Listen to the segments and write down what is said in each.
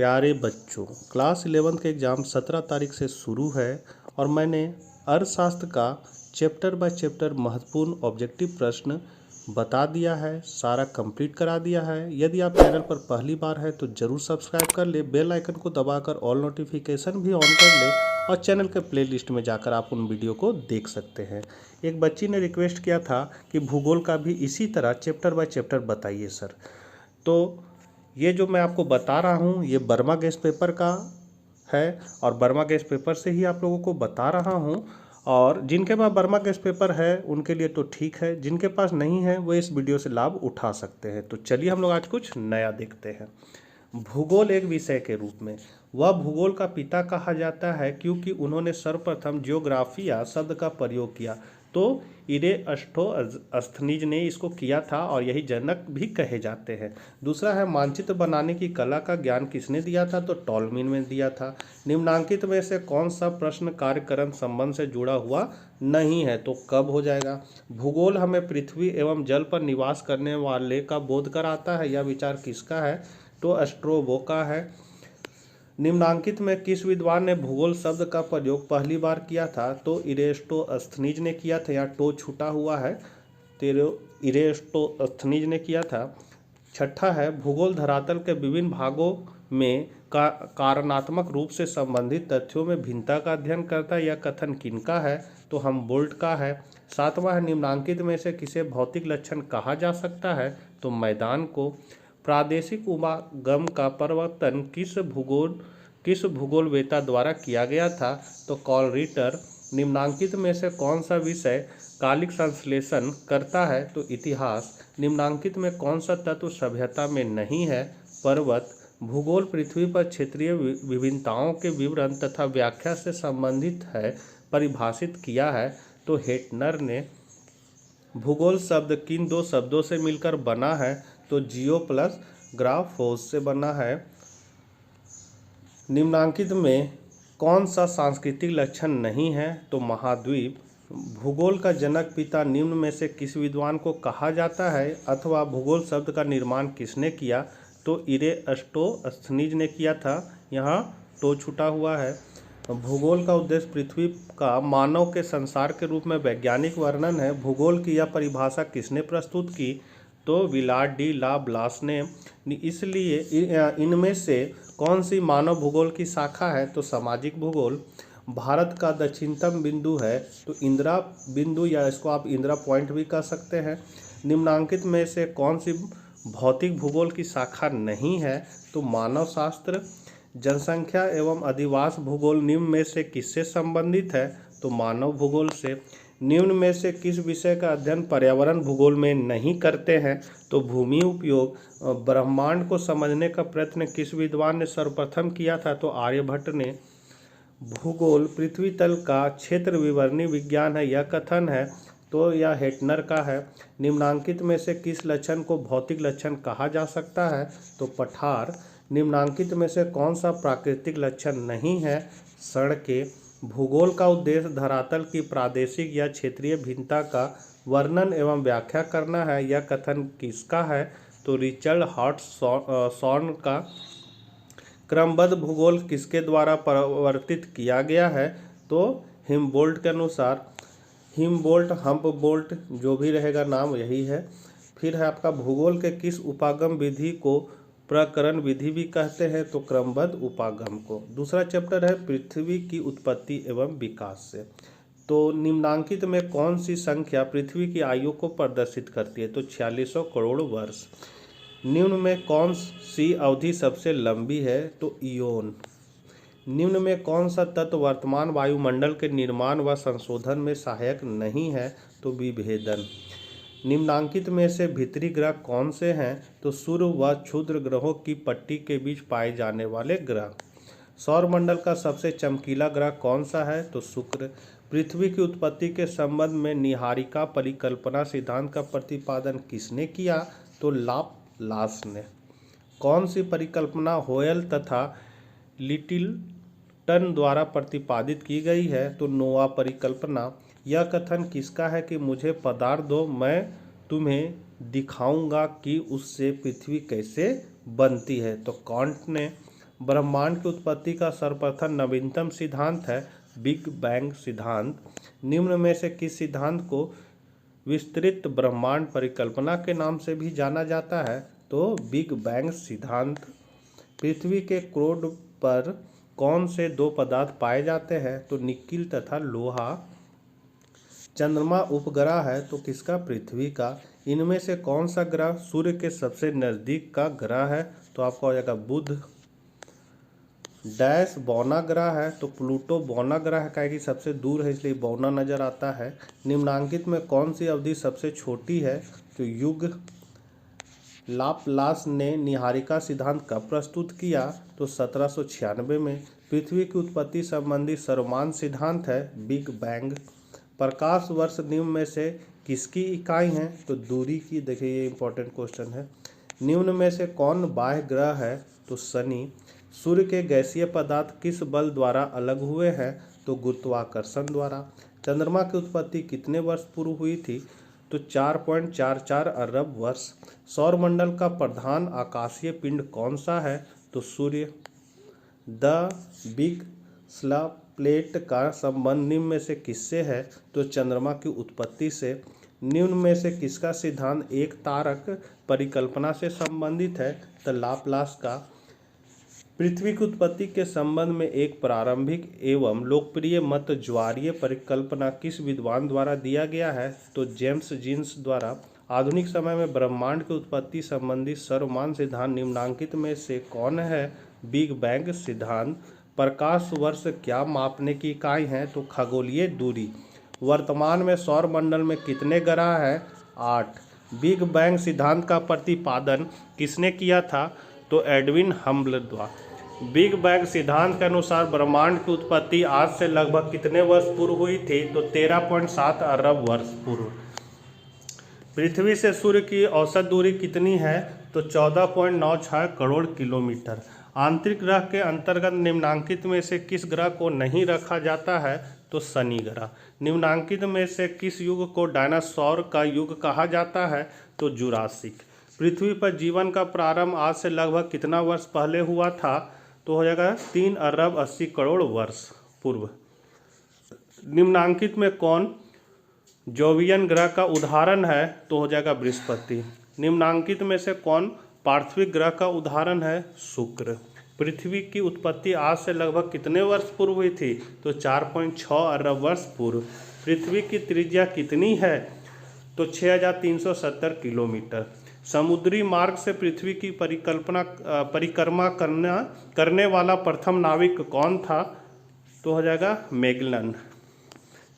प्यारे बच्चों, क्लास 11 के एग्ज़ाम 17 तारीख से शुरू है और मैंने अर्थशास्त्र का चैप्टर बाय चैप्टर महत्वपूर्ण ऑब्जेक्टिव प्रश्न बता दिया है, सारा कंप्लीट करा दिया है। यदि आप चैनल पर पहली बार है तो ज़रूर सब्सक्राइब कर ले, बेल आइकन को दबाकर ऑल नोटिफिकेशन भी ऑन कर ले और चैनल के प्लेलिस्ट में जाकर आप उन वीडियो को देख सकते हैं। एक बच्ची ने रिक्वेस्ट किया था कि भूगोल का भी इसी तरह चैप्टर बाय चैप्टर बताइए सर। तो ये जो मैं आपको बता रहा हूँ ये बर्मा गैस पेपर का है और बर्मा गैस पेपर से ही आप लोगों को बता रहा हूँ। और जिनके पास बर्मा गैस पेपर है उनके लिए तो ठीक है, जिनके पास नहीं है वो इस वीडियो से लाभ उठा सकते हैं। तो चलिए हम लोग आज कुछ नया देखते हैं। भूगोल एक विषय के रूप में वह भूगोल का पिता कहा जाता है क्योंकि उन्होंने सर्वप्रथम जियोग्राफिया शब्द का प्रयोग किया। तो इरेस्टोस्थनीज ने इसको किया था और यही जनक भी कहे जाते हैं। दूसरा है मानचित्र बनाने की कला का ज्ञान किसने दिया था? तो टॉलमी ने दिया था। निम्नांकित में से कौन सा प्रश्न कार्यकरण संबंध से जुड़ा हुआ नहीं है? तो कब हो जाएगा? भूगोल हमें पृथ्वी एवं जल पर निवास करने वाले का बोध कराता है। यह विचार किसका है? तो स्ट्रोबो का है। निम्नांकित में किस विद्वान ने भूगोल शब्द का प्रयोग पहली बार किया था? तो इरेस्टोस्थनीज ने किया था। यहाँ टो छूटा हुआ है, इरेस्टोस्थनीज ने किया था। छठा है भूगोल धरातल के विभिन्न भागों में कारणात्मक रूप से संबंधित तथ्यों में भिन्नता का अध्ययन करता है। यह कथन किनका है? तो हमबोल्ट का है। सातवां है निम्नांकित में से किसे भौतिक लक्षण कहा जा सकता है? तो मैदान को। प्रादेशिक उपागम का प्रवर्तन किस भूगोलवेत्ता द्वारा किया गया था? तो कार्ल रिटर। निम्नांकित में से कौन सा विषय कालिक संश्लेषण करता है? तो इतिहास। निम्नांकित में कौन सा तत्व सभ्यता में नहीं है? पर्वत। भूगोल पृथ्वी पर क्षेत्रीय विभिन्नताओं के विवरण तथा व्याख्या से संबंधित है, परिभाषित किया है। तो हेटनर ने। भूगोल शब्द किन दो शब्दों से मिलकर बना है? तो जियो प्लस ग्राफोस से बना है। निम्नांकित में कौन सा सांस्कृतिक लक्षण नहीं है? तो महाद्वीप। भूगोल का जनक पिता निम्न में से किस विद्वान को कहा जाता है अथवा भूगोल शब्द का निर्माण किसने किया? तो इरेस्टोस्थनीज ने किया था। यहाँ टो छूटा हुआ है। भूगोल का उद्देश्य पृथ्वी का मानव के संसार के रूप में वैज्ञानिक वर्णन है। भूगोल की यह परिभाषा किसने प्रस्तुत की? तो विलाड डी ला ब्लास ने। इसलिए इनमें से कौन सी मानव भूगोल की शाखा है? तो सामाजिक भूगोल। भारत का दक्षिणतम बिंदु है तो इंदिरा बिंदु, या इसको आप इंदिरा पॉइंट भी कह सकते हैं। निम्नांकित में से कौन सी भौतिक भूगोल की शाखा नहीं है? तो मानव शास्त्र। जनसंख्या एवं अधिवास भूगोल निम्न में से किससे संबंधित है? तो मानव भूगोल से। निम्न में से किस विषय का अध्ययन पर्यावरण भूगोल में नहीं करते हैं? तो भूमि उपयोग। ब्रह्मांड को समझने का प्रयत्न किस विद्वान ने सर्वप्रथम किया था? तो आर्यभट्ट ने। भूगोल पृथ्वी तल का क्षेत्र विवरणी विज्ञान है, यह कथन है। तो यह हेटनर का है। निम्नांकित में से किस लक्षण को भौतिक लक्षण कहा जा सकता है? तो पठार। निम्नांकित में से कौन सा प्राकृतिक लक्षण नहीं है? सड़कें। भूगोल का उद्देश्य धरातल की प्रादेशिक या क्षेत्रीय भिन्नता का वर्णन एवं व्याख्या करना है, यह कथन किसका है? तो रिचर्ड हॉट्सॉन का। क्रमबद्ध भूगोल किसके द्वारा परिवर्तित किया गया है? तो हिम्बोल्ट के अनुसार। हिम्बोल्ट, हम्पबोल्ट, जो भी रहेगा नाम यही है। फिर है आपका भूगोल के किस उपागम विधि को प्रकरण विधि भी कहते हैं? तो क्रमबद्ध उपागम को। दूसरा चैप्टर है पृथ्वी की उत्पत्ति एवं विकास से। तो निम्नांकित में कौन सी संख्या पृथ्वी की आयु को प्रदर्शित करती है? तो 4600 करोड़ वर्ष। निम्न में कौन सी अवधि सबसे लंबी है? तो इयोन। निम्न में कौन सा तत्व वर्तमान वायुमंडल के निर्माण व संशोधन में सहायक नहीं है? तो विभेदन। निम्नांकित में से भीतरी ग्रह कौन से हैं? तो सूर्य व क्षुद्र ग्रहों की पट्टी के बीच पाए जाने वाले ग्रह। सौरमंडल का सबसे चमकीला ग्रह कौन सा है? तो शुक्र। पृथ्वी की उत्पत्ति के संबंध में निहारिका परिकल्पना सिद्धांत का प्रतिपादन किसने किया? तो लाप्लास ने। कौन सी परिकल्पना होयल तथा लिटिलटन द्वारा प्रतिपादित की गई है? तो नोवा परिकल्पना। यह कथन किसका है कि मुझे पदार्थ दो, मैं तुम्हें दिखाऊंगा कि उससे पृथ्वी कैसे बनती है? तो कांट ने। ब्रह्मांड की उत्पत्ति का सर्वप्रथम नवीनतम सिद्धांत है बिग बैंग सिद्धांत। निम्न में से किस सिद्धांत को विस्तृत ब्रह्मांड परिकल्पना के नाम से भी जाना जाता है? तो बिग बैंग सिद्धांत। पृथ्वी के कोर पर कौन से दो पदार्थ पाए जाते हैं? तो निकिल तथा लोहा। चंद्रमा उपग्रह है तो किसका? पृथ्वी का। इनमें से कौन सा ग्रह सूर्य के सबसे नज़दीक का ग्रह है? तो आपका हो जाएगा बुध। डैश बौना ग्रह है तो प्लूटो बौना ग्रह का कि सबसे दूर है इसलिए बौना नजर आता है। निम्नांकित में कौन सी अवधि सबसे छोटी है? तो युग। लाप्लास ने निहारिका सिद्धांत कब प्रस्तुत किया? तो 1796 में। पृथ्वी की उत्पत्ति संबंधी सर्वमान्य सिद्धांत है बिग बैंग। प्रकाश वर्ष निम्न में से किसकी इकाई है? तो दूरी की। देखिए ये इंपॉर्टेंट क्वेश्चन है। निम्न में से कौन बाह्य ग्रह है? तो शनि। सूर्य के गैसीय पदार्थ किस बल द्वारा अलग हुए हैं? तो गुरुत्वाकर्षण द्वारा। चंद्रमा की उत्पत्ति कितने वर्ष पूर्व हुई थी? तो 4.44 अरब वर्ष। सौरमंडल का प्रधान आकाशीय पिंड कौन सा है? तो सूर्य। द बिग स्लैब प्लेट का संबंध निम्न में से किससे है? तो चंद्रमा की उत्पत्ति से। निम्न में से किसका सिद्धांत एक तारक परिकल्पना से संबंधित है? तो लाप्लास का। पृथ्वी की उत्पत्ति के संबंध में एक प्रारंभिक एवं लोकप्रिय मत ज्वारीय परिकल्पना किस विद्वान द्वारा दिया गया है? तो जेम्स जीन्स द्वारा। आधुनिक समय में ब्रह्मांड की उत्पत्ति संबंधी सर्वमान्य सिद्धांत निम्नांकित में से कौन है? बिग बैंग सिद्धांत। प्रकाश वर्ष क्या मापने की इकाई है? तो खगोलीय दूरी। वर्तमान में सौरमंडल में कितने ग्रह हैं? 8। बिग बैंग सिद्धांत का प्रतिपादन किसने किया था? तो एडविन हबल द्वारा। बिग बैंग सिद्धांत के अनुसार ब्रह्मांड की उत्पत्ति आज से लगभग कितने वर्ष पूर्व हुई थी? तो 13.7 अरब वर्ष पूर्व। पृथ्वी से सूर्य की औसत दूरी कितनी है? तो 14.96 करोड़ किलोमीटर। आंतरिक ग्रह के अंतर्गत निम्नांकित में से किस ग्रह को नहीं रखा जाता है? तो शनि ग्रह। निम्नांकित में से किस युग को डायनासोर का युग कहा जाता है? तो जुरासिक। पृथ्वी पर जीवन का प्रारंभ आज से लगभग कितना वर्ष पहले हुआ था? तो हो जाएगा 3 अरब 80 करोड़ वर्ष पूर्व। निम्नांकित में कौन जोवियन ग्रह का उदाहरण है? तो हो जाएगा बृहस्पति। निम्नांकित में से कौन पार्थिव ग्रह का उदाहरण है? शुक्र। पृथ्वी की उत्पत्ति आज से लगभग कितने वर्ष पूर्व हुई थी? तो 4.6 अरब वर्ष पूर्व। पृथ्वी की त्रिज्या कितनी है? तो 6370 किलोमीटर। समुद्री मार्ग से पृथ्वी की परिक्रमा करने वाला प्रथम नाविक कौन था? तो हो जाएगा मैगेलन।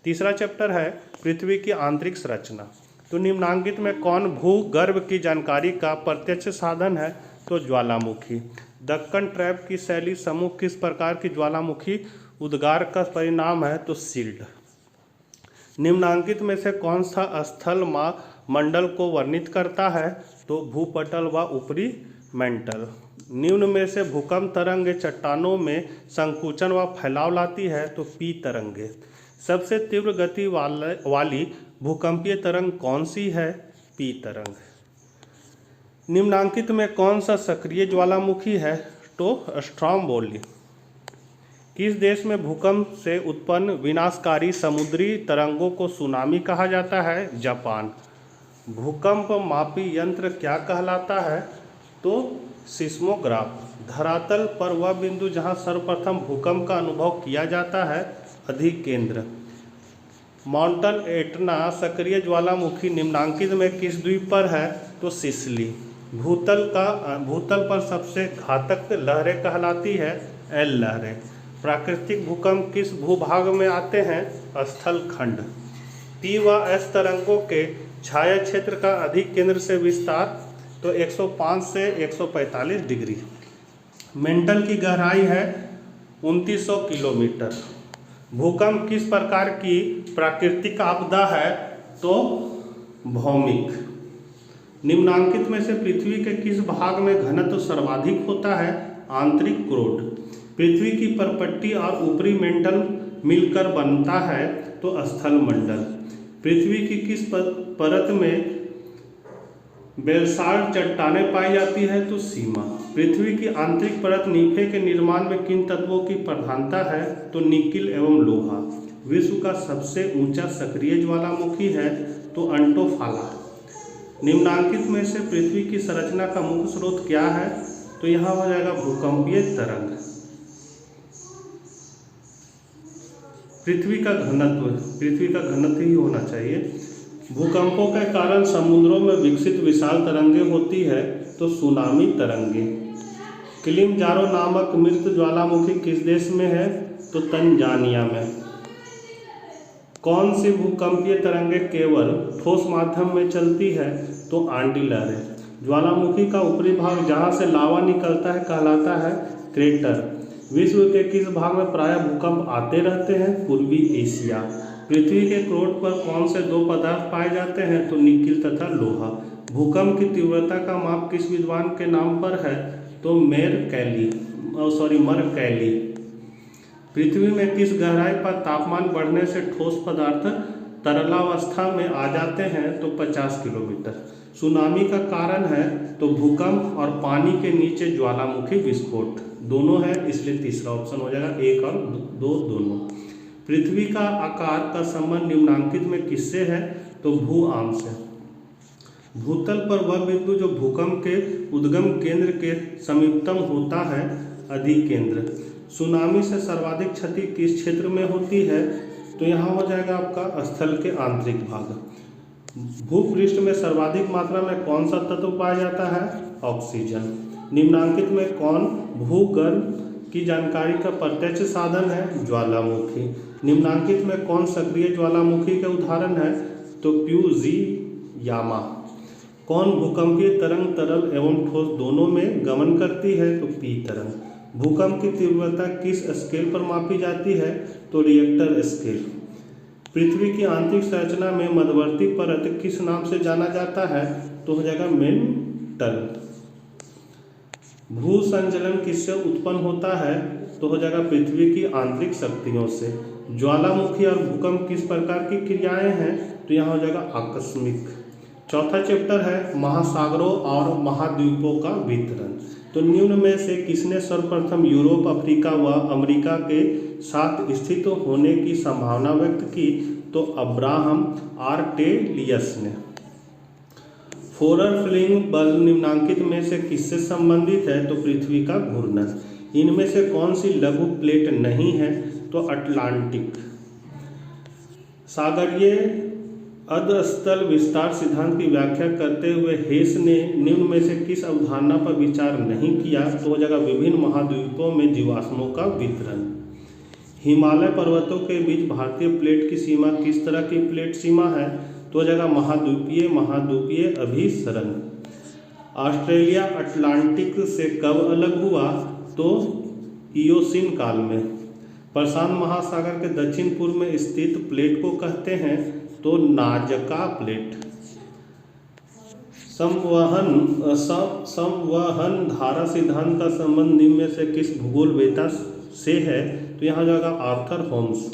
तीसरा चैप्टर है पृथ्वी की आंतरिक संरचना। तो निम्नांकित में कौन भूगर्भ की जानकारी का प्रत्यक्ष साधन है? तो ज्वालामुखी। दक्कन ट्रैप की शैली समूह किस प्रकार की ज्वालामुखी उद्गार का परिणाम है? तो शील्ड। निम्नांकित में से कौन सा स्थल मंडल को वर्णित करता है? तो भूपटल व ऊपरी मेंटल। निम्न में से भूकंप तरंगे चट्टानों में संकुचन व फैलाव लाती है? तो पी तरंगे। सबसे तीव्र गति वाली भूकंपीय तरंग कौन सी है? पी तरंग। निम्नांकित में कौन सा सक्रिय ज्वालामुखी है? तो स्ट्रोम्बोली। किस देश में भूकंप से उत्पन्न विनाशकारी समुद्री तरंगों को सुनामी कहा जाता है? जापान। भूकंप मापी यंत्र क्या कहलाता है? तो सिस्मोग्राफ। धरातल पर वह बिंदु जहां सर्वप्रथम भूकंप का अनुभव किया जाता है? अधिकेंद्र। माउंटेन एटना सक्रिय ज्वालामुखी निम्नांकित में किस द्वीप पर है? तो सिसिली। भूतल पर सबसे घातक लहरें कहलाती है? एल लहरें। प्राकृतिक भूकंप किस भूभाग में आते हैं? स्थल खंड। पी व एस तरंगों के छाया क्षेत्र का अधिक केंद्र से विस्तार? तो 105 से 145 डिग्री। मेंटल की गहराई है 2900 किलोमीटर। भूकंप किस प्रकार की प्राकृतिक आपदा है? तो भौमिक। निम्नांकित में से पृथ्वी के किस भाग में घनत्व सर्वाधिक होता है? आंतरिक क्रोड। पृथ्वी की परपट्टी और ऊपरी मेंटल मिलकर बनता है? तो स्थल मंडल। पृथ्वी की किस परत में बेलसाल्ट चट्टानें पाई जाती है तो सीमा। पृथ्वी की आंतरिक परत नीफे के निर्माण में किन तत्वों की प्रधानता है तो निकिल एवं लोहा। विश्व का सबसे ऊंचा सक्रिय ज्वालामुखी है तो अंटोफाला। निम्नांकित में से पृथ्वी की संरचना का मुख्य स्रोत क्या है तो यहाँ हो जाएगा भूकंपीय तरंग। पृथ्वी का घनत्व ही होना चाहिए। भूकंपों के कारण समुद्रों में विकसित विशाल तरंगें होती है तो सुनामी तरंगे। किलिमंजारो नामक मृत ज्वालामुखी किस देश में है तो तंजानिया में। कौन सी भूकंपीय तरंगे केवल ठोस माध्यम में चलती है तो आंधी लहरें। ज्वालामुखी का ऊपरी भाग जहाँ से लावा निकलता है कहलाता है क्रेटर। विश्व के किस भाग में प्रायः भूकंप आते रहते हैं पूर्वी एशिया। पृथ्वी के क्रोट पर कौन से दो पदार्थ पाए जाते हैं तो निकिल तथा लोहा। भूकंप की तीव्रता का माप किस विद्वान के नाम पर है तो मरकैली। पृथ्वी में किस गहराई पर तापमान बढ़ने से ठोस पदार्थ तरलावस्था में आ जाते हैं तो 50 किलोमीटर। सुनामी का कारण है तो भूकंप और पानी के नीचे ज्वालामुखी विस्फोट दोनों है, इसलिए तीसरा ऑप्शन हो जाएगा 1 और 2 दोनों। पृथ्वी का आकार का संबंध निम्नांकित में किससे है तो भू-आम से। भूतल पर वह बिंदु जो भूकंप के उद्गम केंद्र के समीपतम होता है अधिकेंद्र। सुनामी से सर्वाधिक क्षति किस क्षेत्र में होती है तो यहाँ हो जाएगा आपका स्थल के आंतरिक भाग। भूपृष्ठ में सर्वाधिक मात्रा में कौन सा तत्व पाया जाता है ऑक्सीजन। निम्नांकित में कौन भूगर्भ की जानकारी का प्रत्यक्ष साधन है ज्वालामुखी। निम्नांकित में कौन सक्रिय ज्वालामुखी के उदाहरण है तो फ्यूजियामा। कौन भूकंपीय तरंग तरल एवं ठोस दोनों में गमन करती है तो पी तरंग। भूकंप की तीव्रता किस स्केल पर मापी जाती है तो रिएक्टर स्केल। पृथ्वी की आंतरिक संरचना में मध्यवर्ती परत किस नाम से जाना जाता है तो हो जाएगा मेंटल। भू संचलन किससे उत्पन्न होता है तो हो जाएगा पृथ्वी की आंतरिक शक्तियों से। ज्वालामुखी और भूकंप किस प्रकार की क्रियाएं हैं तो यहाँ हो जाएगा आकस्मिक। चौथा चैप्टर है महासागरों और महाद्वीपों का वितरण। तो निम्न में से किसने सर्वप्रथम यूरोप, अफ्रीका व अमेरिका के साथ स्थित होने की संभावना व्यक्त की तो अब्राहम आर्टेलियस ने। फोरर फ्लिंग बल निम्नांकित में से किससे संबंधित है तो पृथ्वी का घूर्णन। इनमें से कौन सी लघु प्लेट नहीं है तो अटलांटिक। सागरीय अधस्थल विस्तार सिद्धांत की व्याख्या करते हुए हेस ने निम्न में से किस अवधारणा पर विचार नहीं किया तो हो जाएगा विभिन्न महाद्वीपों में जीवाश्मों का वितरण। हिमालय पर्वतों के बीच भारतीय प्लेट की सीमा किस तरह की प्लेट सीमा है तो हो जाएगा महाद्वीपीय अभिसरण। ऑस्ट्रेलिया अटलांटिक से कब अलग हुआ तो इयोसीन काल में। प्रशांत महासागर के दक्षिण पूर्व में स्थित प्लेट को कहते हैं तो नाजका प्लेट। संवहन धारा सिद्धांत का संबंध निम्न में से किस भूगोलवेत्ता से है तो यहाँ जाएगा आर्थर होम्स।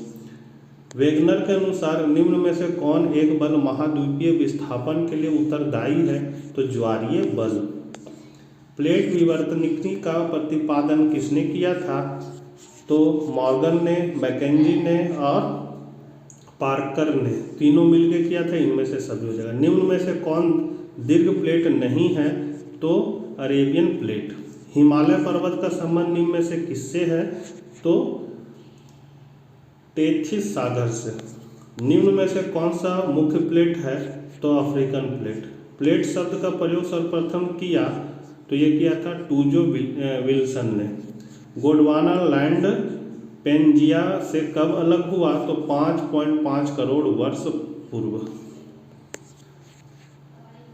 वेगनर के अनुसार निम्न में से कौन एक बल महाद्वीपीय विस्थापन के लिए उत्तरदायी है तो ज्वारीय बल। प्लेट विवर्तनिकी का प्रतिपादन किसने किया था तो मॉर्गन ने, मैकेंजी ने और पार्कर ने, तीनों मिलकर किया था। इनमें से सभी हो जाएगा। निम्न में से कौन दीर्घ प्लेट नहीं है तो अरेबियन प्लेट। हिमालय पर्वत का संबंध निम्न में से किससे है तो टेथिस सागर से। निम्न में से कौन सा मुख्य प्लेट है तो अफ्रीकन प्लेट। प्लेट शब्द का प्रयोग सर्वप्रथम किया तो ये किया था टूजो विल्सन ने। गोंडवाना लैंड पेंजिया से कब अलग हुआ तो 5.5 करोड़ वर्ष पूर्व।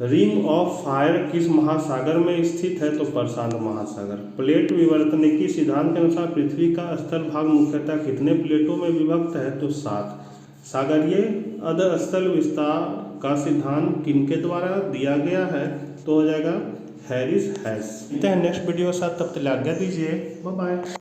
रिंग ऑफ फायर किस महासागर में स्थित है तो प्रशांत महासागर। प्लेट विवर्तनिकी सिद्धांत के अनुसार पृथ्वी का स्थल भाग मुख्यतः कितने प्लेटों में विभक्त है तो 7। सागरीय अधस्थल विस्तार का सिद्धांत किनके द्वारा दिया गया है तो हो जाएगा हैरिस हैस। नेक्स्ट वीडियो के साथ, तब तक आज्ञा दीजिए, बाय बाय।